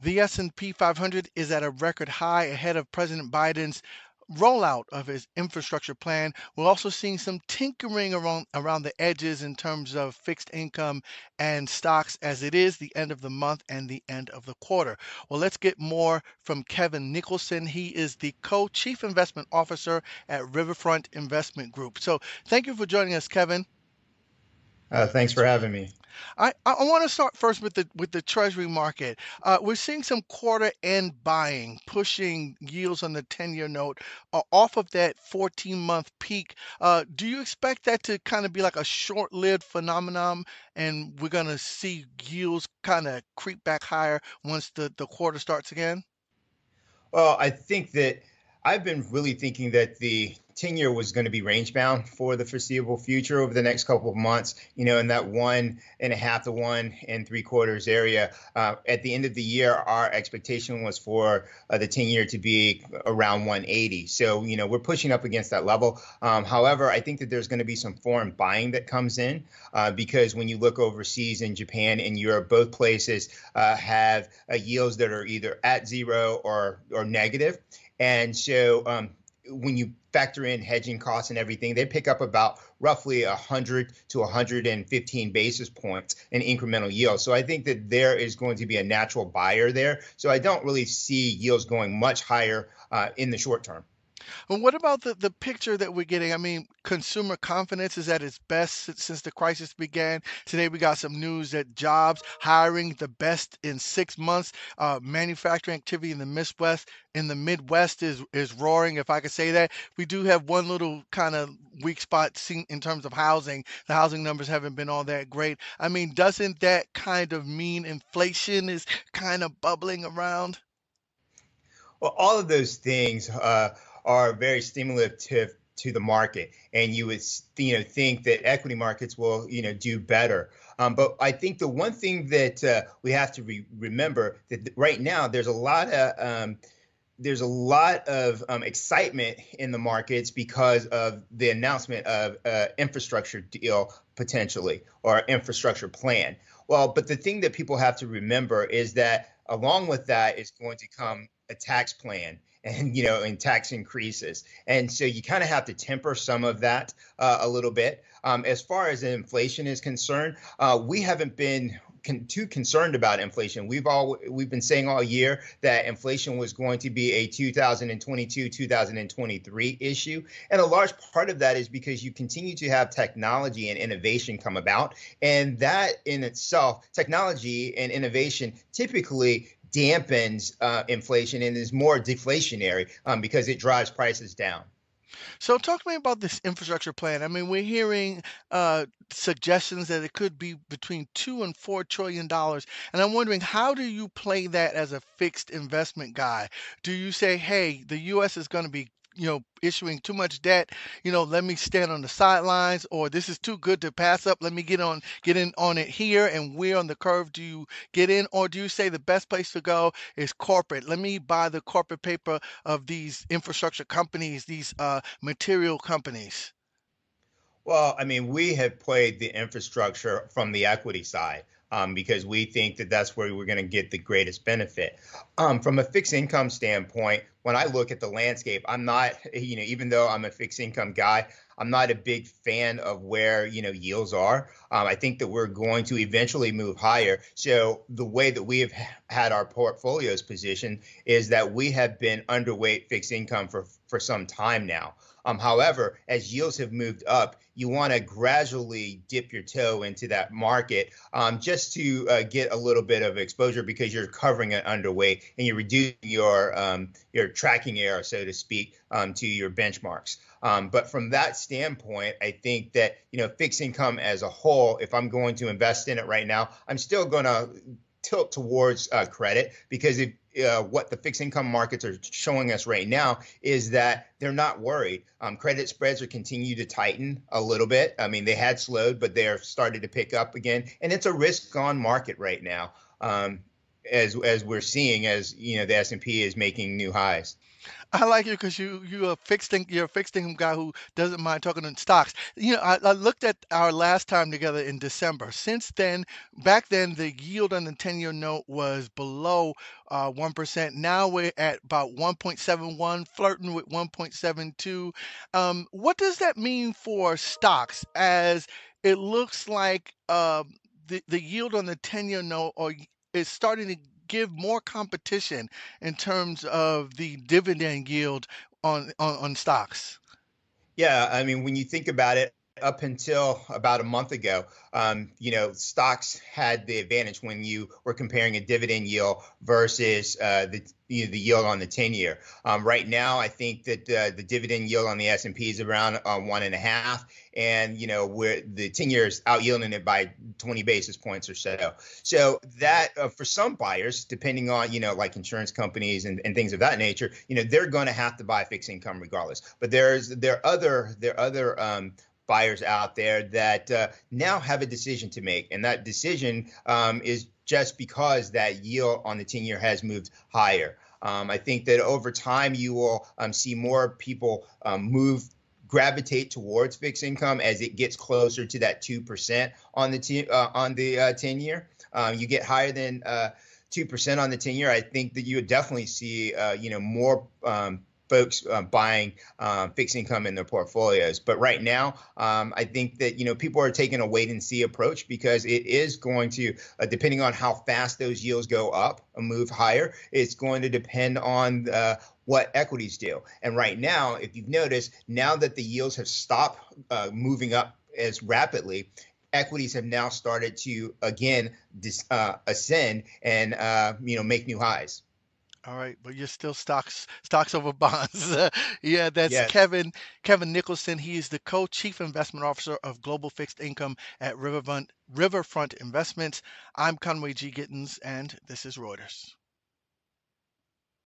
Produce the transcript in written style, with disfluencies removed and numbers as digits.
The S&P 500 is at a record high ahead of President Biden's rollout of his infrastructure plan. We're also seeing some tinkering around the edges in terms of fixed income and stocks as it is the end of the month and the end of the quarter. Well, let's get more from Kevin Nicholson. He is the co-chief investment officer at Riverfront Investment Group. So thank you for joining us, Kevin. Thanks for having me. I want to start first with the Treasury market. We're seeing some quarter end buying, pushing yields on the 10-year note off of that 14-month peak. Do you expect that to kind of be like a short-lived phenomenon, and we're going to see yields kind of creep back higher once the quarter starts again? Well, I think that I've been really thinking that the 10-year was going to be range bound for the foreseeable future over the next couple of months, in that 1.5 to 1.75 area. At the end of the year, our expectation was for the 10-year to be around 180. So, we're pushing up against that level. However, I think that there's going to be some foreign buying that comes in because when you look overseas in Japan and Europe, both places have yields that are either at zero or negative. And so when you factor in hedging costs and everything, they pick up about roughly 100 to 115 basis points in incremental yield. So I think that there is going to be a natural buyer there. So I don't really see yields going much higher in the short term. And what about the picture that we're getting? I mean, consumer confidence is at its best since the crisis began. Today, we got some news that jobs hiring the best in 6 months. Manufacturing activity in the Midwest is roaring, if I could say that. We do have one little kind of weak spot seen in terms of housing. The housing numbers haven't been all that great. I mean, doesn't that kind of mean inflation is kind of bubbling around? Well, all of those things are very stimulative to the market, and you would think that equity markets will do better. But I think the one thing that we have to remember that right now there's a lot of excitement in the markets because of the announcement of infrastructure deal potentially or infrastructure plan. Well, but the thing that people have to remember is that along with that is going to come a tax plan and tax increases. And so you kind of have to temper some of that a little bit. As far as inflation is concerned, we haven't been too concerned about inflation. We've been saying all year that inflation was going to be a 2022 2023 issue, and a large part of that is because you continue to have technology and innovation come about, and that in itself, technology and innovation typically dampens inflation and is more deflationary because it drives prices down. So talk to me about this infrastructure plan. I mean, we're hearing suggestions that it could be between $2 and $4 trillion, and I'm wondering how do you play that as a fixed investment guy? Do you say, hey, the U.S. is going to be issuing too much debt, let me stand on the sidelines, or this is too good to pass up, let me get in on it here, and where on the curve do you get in? Or do you say the best place to go is corporate? Let me buy the corporate paper of these infrastructure companies, these material companies. Well, I mean, we have played the infrastructure from the equity side because we think that that's where we're going to get the greatest benefit. From a fixed income standpoint, when I look at the landscape, I'm not, even though I'm a fixed income guy, I'm not a big fan of where, yields are. I think that we're going to eventually move higher. So the way that we have had our portfolios positioned is that we have been underweight fixed income for some time now. However, as yields have moved up, you want to gradually dip your toe into that market just to get a little bit of exposure because you're covering an underweight and you're reducing your tracking error, so to speak, to your benchmarks. But from that standpoint, I think that fixed income as a whole, if I'm going to invest in it right now, I'm still going to tilt towards credit because what the fixed income markets are showing us right now is that they're not worried. Credit spreads are continue to tighten a little bit. I mean, they had slowed, but they're started to pick up again, and it's a risk-on market right now. as we're seeing as the S&P is making new highs. I like you because you're a fixed income guy who doesn't mind talking in stocks. I looked at our last time together in December. Since then, back then the yield on the 10-year note was below 1%. Now we're at about 1.71, flirting with 1.72. What does that mean for stocks? As it looks like the yield on the 10-year note is starting to give more competition in terms of the dividend yield on stocks. Yeah, I mean, when you think about it, up until about a month ago, stocks had the advantage when you were comparing a dividend yield versus the yield on the 10-year. Right now, I think that the dividend yield on the S&P is around 1.5, and where the 10-year is out yielding it by 20 basis points or so. So that for some buyers, depending on like insurance companies and things of that nature, they're going to have to buy fixed income regardless. But there are other buyers out there that now have a decision to make, and that decision is just because that yield on the 10-year has moved higher. I think that over time you will see more people gravitate towards fixed income as it gets closer to that 2% on the 10-year. You get higher than 2% on the 10-year, I think that you would definitely see more folks buying fixed income in their portfolios. But right now, I think that people are taking a wait and see approach, because it is going to, depending on how fast those yields go up and move higher, it's going to depend on what equities do. And right now, if you've noticed, now that the yields have stopped moving up as rapidly, equities have now started to again ascend and make new highs. All right, but you're still stocks over bonds. Yeah, that's Yes. Kevin Nicholson. He is the co-chief investment officer of global fixed income at Riverfront Investments. I'm Conway G. Gittens, and this is Reuters.